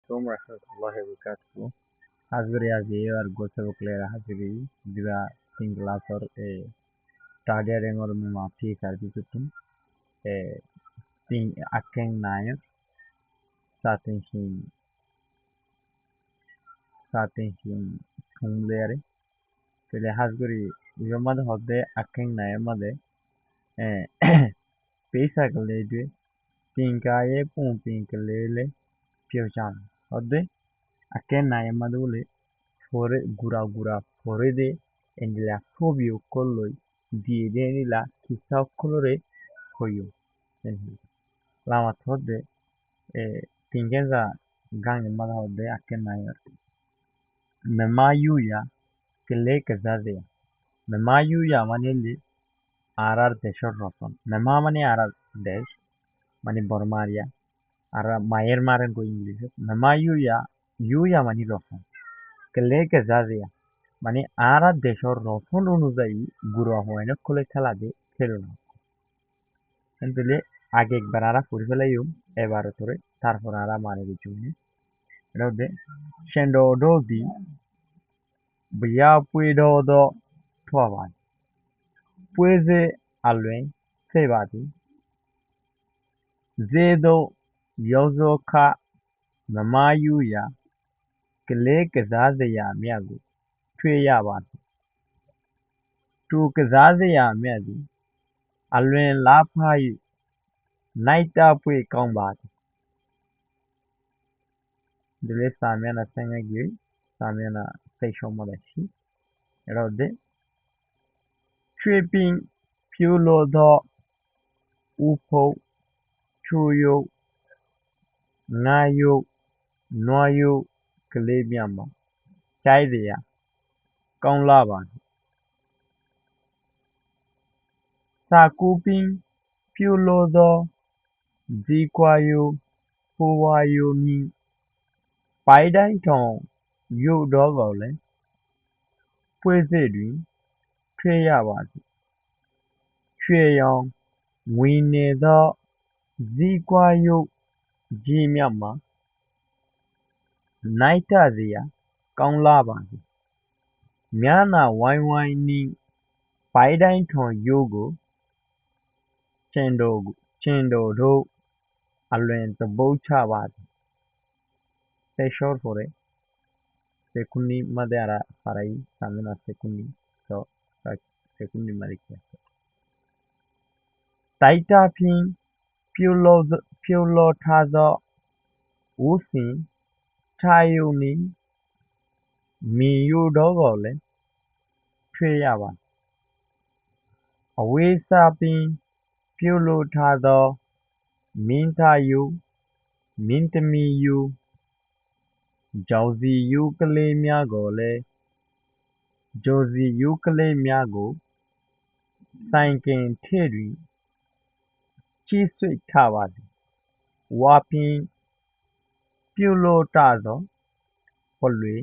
Assalamualaikum warahmatullahi wabarakatuh. Hazır yazıyor gosebukler hazır diba singlasor target engor me mafi karbi tutum ting akken nayo satin shin thumlere tele hazguri yomad hodde akken nayo made pesa kalede tinkaye pumpin kalele pyocham hodde akken nayo madule fore gura fore de endila fobio kolloi diedeni la kisa colore koyo lama thodde tingenza gang mada hodde akken nayo memayuya kele kazaze memayuya manili arar deshor roton mema mani arar desh mani bormaria ara mayer maren ko english memayuya yuya mani roton kele kazaze মানে আরা দেশের রফন অনুযায়ী গুড়া হয় না খোলে খেলা দে খেলো না কিন্তু আগে একবার আরা ফুরি ফেলাইও এবার তোরে তারপর আরা মানে কিছু নেই এটা হচ্ছে সেন্ডো ডো দি বিয়া পুইডো দো থোয়াবাদ পুয়েজে আলুয়েন সেবাদি জেদো ইয়োজো খা মামায়ুয়া কেলে কেজাজেয়া মিয়াগু থুয়েয়াবাদ two কেজাজেয়া মিয়াদি আলুয়েন লাফাই naita pui combat dele samyana senga gi samyana seisho modashi erode tripping fulo do upo chuyo nayo noyo klebiama chaideya kaunla ba sakuping fulo do jikwayo huwayo ni paidai thong yu do go le phwe se twin thwe ya ba si thwe yong ngwi ne do jikwayo ji myat ma naita ziya kaung la ba si myana wai ni paidai thong yu go chendo do alwen to bocha ba se short for it sekuni madara parai samina sekuni so sekuni marikya taita pin piulo thazo usin chayuni miyu dogo le thwe ya ba awe sa pin piulo thazo mintayu mintamiyu Josie Ukle Miagole Josie Ukle Miago Sankin Terry Chisui Tawadi Wapin Pulo Tazo Polwe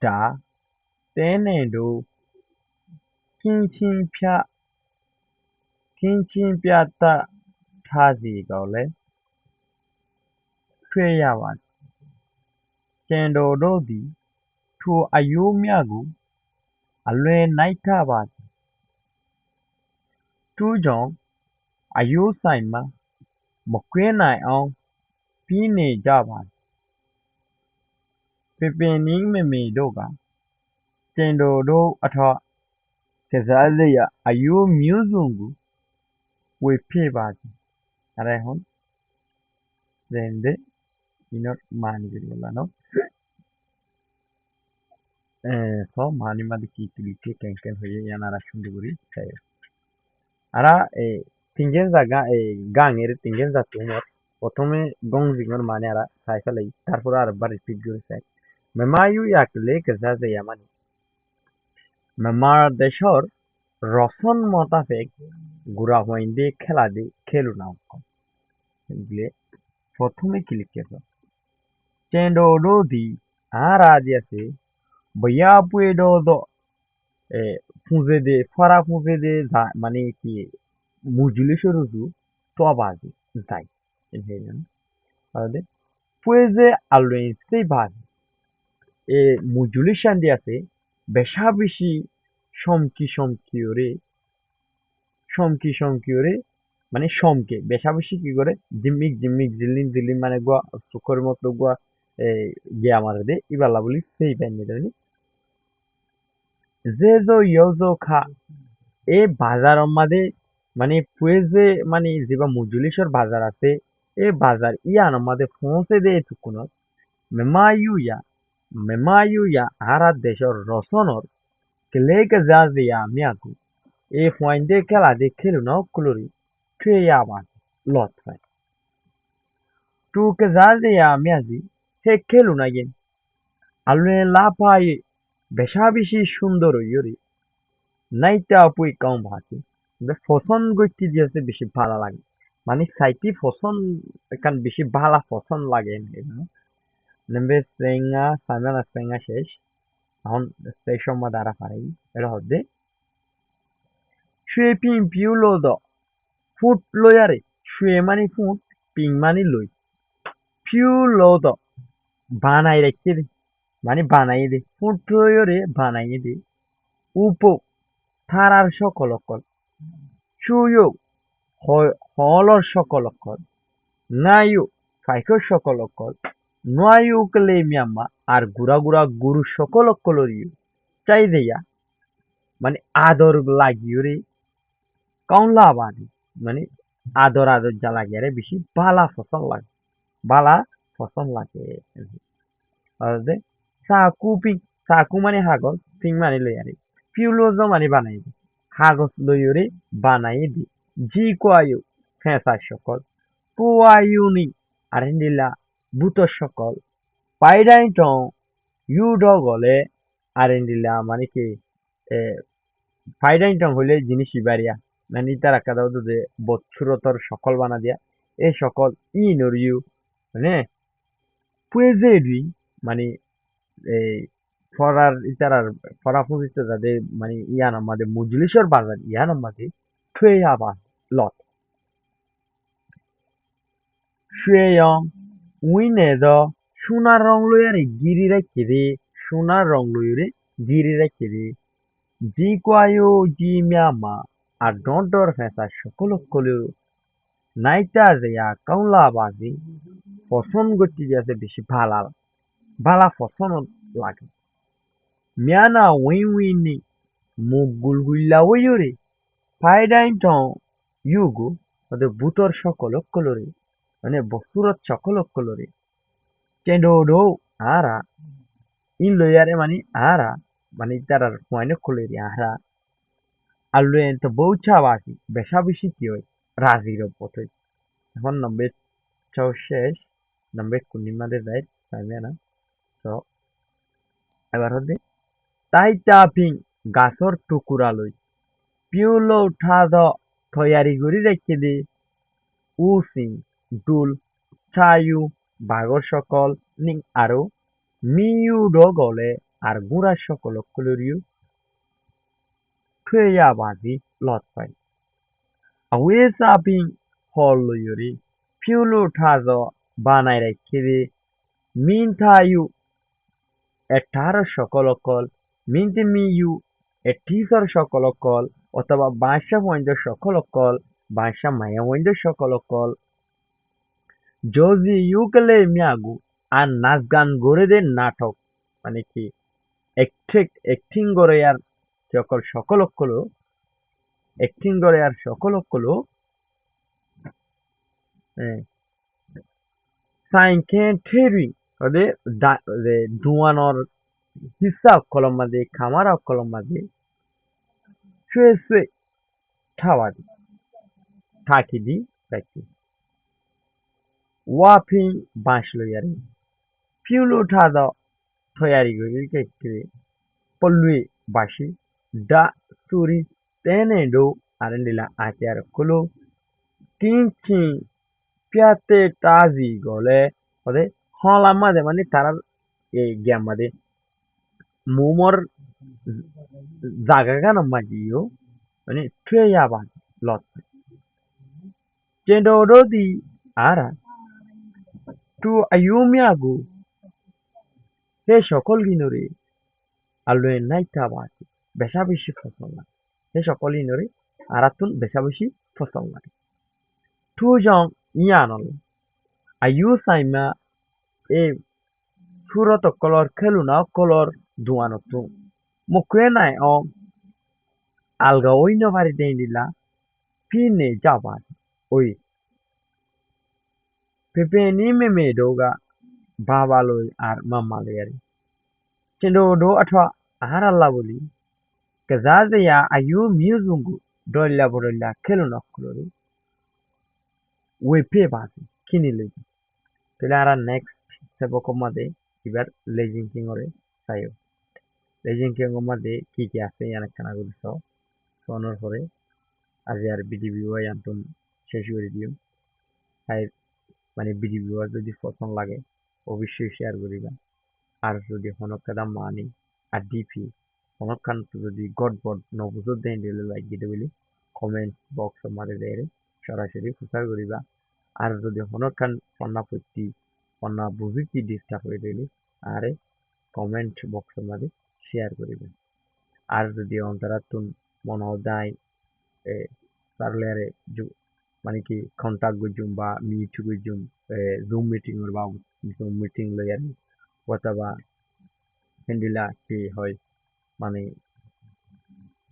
Da Tenendo Kinchin Piata Tazi Gole Tweyawad Chendo Dodi To Ayumiagu Alwe Naitabad Tu Jong Ayu Saima Mokwena on Pine Javad Pepening Meme Doga Chendo Do Atha Kezalea Ayu Muzungu We Pebad Arehon Then the not mani no so mani madi ki kenken hoye yana rashun duguri chayo ara tingenza ganger tingenza tumor প্রথমে গং জিগর মানে ara সাইকেলাই তারপর আরবার repeat করে চাই মেমায়ু ইয়াকলে কেজাজে ইয়ামানি মেমার দেশর Roston মতাফেক গুড়া হইন্দে খেলা দে খেলু না এগুলো প্রথমে ক্লিক করো চেন্ডো ডোদি আর আদিয়াছে বইয়া পুয়ে ডো ফুঁজে দে ফরা ফুঁজে দে মানে কি মুজুলি সরুজু তো আবাজি যাই এই যে তাহলে puede alwen sebar modulation দিয়েছে বেশা বেশি সমকি মানে সমকে বেশা বেশি কি করে জিম্মিক জিল্লিন মানে গোয়া সুখের মতো গোয়া গিয়ে আমার দে ইবালা বলি সেই প্যান্ডি দেনি যে ইয়োজো খা এ বাজার মাঝে মানে পুয়েজে মানে যেবা মজুলিশর বাজার আছে এ বাজার ইয়ান মাঝে পৌঁছে দে এটুকুন মেমায়ুয়া আরা দেশর রসনর কেলেকে যা দিয়া মিয়াকু এ পয়েন্টে খেলা দে খেলু না কুলুরি খেয়ে আবার লত হয় টুকে যা দিয়া মিয়াজি সে খেলু না গেম আলু লাফাই বেশা বেশি সুন্দর ইয়রি নাইটা আপুই কম ভাতি পছন্দ করতে দিয়েছে বেশি ভালো লাগে মানে সাইটি পছন্দ এখান বেশি ভালো পছন্দ লাগে নেমবে সেঙ্গা শেষ এখন সেই সময় দ্বারা পারি এটা হচ্ছে শুয়ে পিং পিউ লো দ ফুট লয়ারে শুয়ে মানে ফুট পিং মানে লই পিউ লো দ বানাই রেখে দে মানে বানাই দে ফুট লয়রে বানাই দে উপ থারার সকল অকল সুয়োগ হলর সকল অকল নায়ু ফাইকর সকল অকল নয়ু কলে মিয়াম্মা আর গুড়া গুরু সকল অকলরিও চাই দেয়া মানে আদর লাগিও রে কাউলা বাড়ি মানে আদর যা লাগে রে বেশি বালা ফসল লাগে অর্ধে সাকু মানে হাগজ পিং মানে লই আরে পিউলোজ মানে বানাই দি হাগজ লইরে বানাই দি জি কোয়ায়ু ফেঁসা সকল পুয়ায়ুনি আরেন্দিলা বুত সকল পাইডাই টং ইউ ডগলে আরেন্দিলা মানে কি পাইডাই টং হইলে জিনিস ইবারিয়া মানে তার একটা দাও যে বৎসুরতর সকল বানা দিয়া এই সকল ইউ মানে পুয়েজেডি মানে এই ফরা ফুজিতে যাদের মানে ইয়ান আমাদের মজলিসের বাজার ইয়ান আমাদের থুয়ে আবার লট শুয়েয়ং উইনে দ সোনার রং লইয়ারে গিরি রেখে দে সোনার রং লইরে গিরি রেখে দে জি কোয়ায়ো জি মিয়ামা আর ডর ফেঁসা সকল কলেও নাইটা যেয়া কাউলা বাজি পছন্দ করতে যাচ্ছে বেশি ভালা পছন্দ লাগে মিয়ানা উইনি মুখ গুলগুল্লা ওইরে ফাইডাইন টং ইউগু ওদের বুতর সকল কলরে মানে বস্তুরত সকল কলরে চেন্ডো আরা ইন লইয়ারে মানে তার পয়েন্ট কলরি আরা আর লইয়েন তো বউছা বাসি বেশা বেশি কি হয় রাজির পথে এখন নম্বর শেষ নম্বর কুনিমাদের যায় তাইবে না তো এবার হচ্ছে তাইটা পিং গাছর টুকুরা লই পিউলো উঠা দ তৈয়ারি করি রেখে দে উসিং ডুল ছায়ু বাগর সকল নিং আরো মিউ গলে আর গুড়া সকল কলরিও থুয়া বাজি লত পাই আওয়ে সাপিং হল লইরি পিউলো উঠা দ বানাই রেখে দে মিন থায়ু এঠার সকল অকল মিনতে মিউ এটিসর সকল অকল অথবা বাসা পয়েন্ট সকল অকল বাসা মায়া পয়েন্ট সকল অকল যদি ইউকেলে মিয়াগু আর নাচ গান গড়ে দেন নাটক মানে কি অ্যাক্টিং করে আর সকল অকল অ্যাক্টিং করে আর সকল অকল সাইনকে ঠেরি ওদের ধোঁয়ানোর হিসা অকলম মাঝে খামার অকলম মাঝে শুয়ে ঠাওয়ারি থাকি দি রাখি ওয়াফিং বাঁশ লইয়ারে পিউলো উঠা দাও তৈয়ারি করি কেটে পল্লুই বাসি দা সুরি তেনে ডো আরেন্ডিলা আচার কলো কিঞ্চি পিয়াতে তাজি গলে ওদের হলাম মাঝে মানে তারা এই গেম মাঝে মোমর জাগা গান মাঝিও মানে ট্রে আবার লত চেন্ডো দি আরা tu ayumiagu he shokolginori alwe naita bati beshabishi fosonla he shokolinori aratun beshabishi fosonla tu jong yanol ayu saima e Suroto color keluna color duanotu. Mukwena o alga oino vari dendila pine jaban. Oi. Pepe ni me doga babalo ar mamaleri. Chendo do atwa ahara labuli. Kazaze ya ayu muzungu dolla borolla keluna colori. We pe basi kini legi. Pilara next sebokomade ibar legin kingore sayo. Legend King made kiki ase yana kana gudiso sonor hore azar BDBO yantum sheshu review hai মানে BDBO যদি পছন্দ লাগে অবশ্যই share করিবা আর যদি হনক কাদা মানি আর DP হনক খান যদি god god নবুজত দেন দিলে লাইক দিতে বলি কমেন্ট বক্স মারে দেরে সরাসরি প্রচার করিবা আর যদি হনক খান পন্না পত্তি পন্না বুঝিতি ডিস্টার্ব হয়ে দিলি আরে কমেন্ট বক্স মারে শেয়ার করিবা আর যদি অন্তরাতুন মনোদায় তাহলে আরে মানে কি কন্টাক্ট গুজুম বা মিট গুজুম জুম মিটিং বা জুম মিটিং লয়ার অথবা হেন্ডিলা কি হয় মানে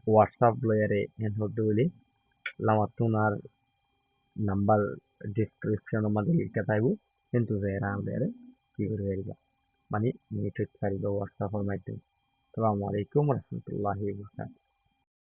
হোয়াটসঅ্যাপ লয়ারে এন হতে বলি লামাতুন আর নাম্বার ডিসক্রিপশন মধ্যে লিখে থাকবো কিন্তু যারা আমাদের কি করে যাইবা মানে মিট হতে পারিবা হোয়াটসঅ্যাপের মাধ্যমে আসসালামু আলাইকুম ওয়া রাহমাতুল্লাহি ওয়া বারাকাতুহু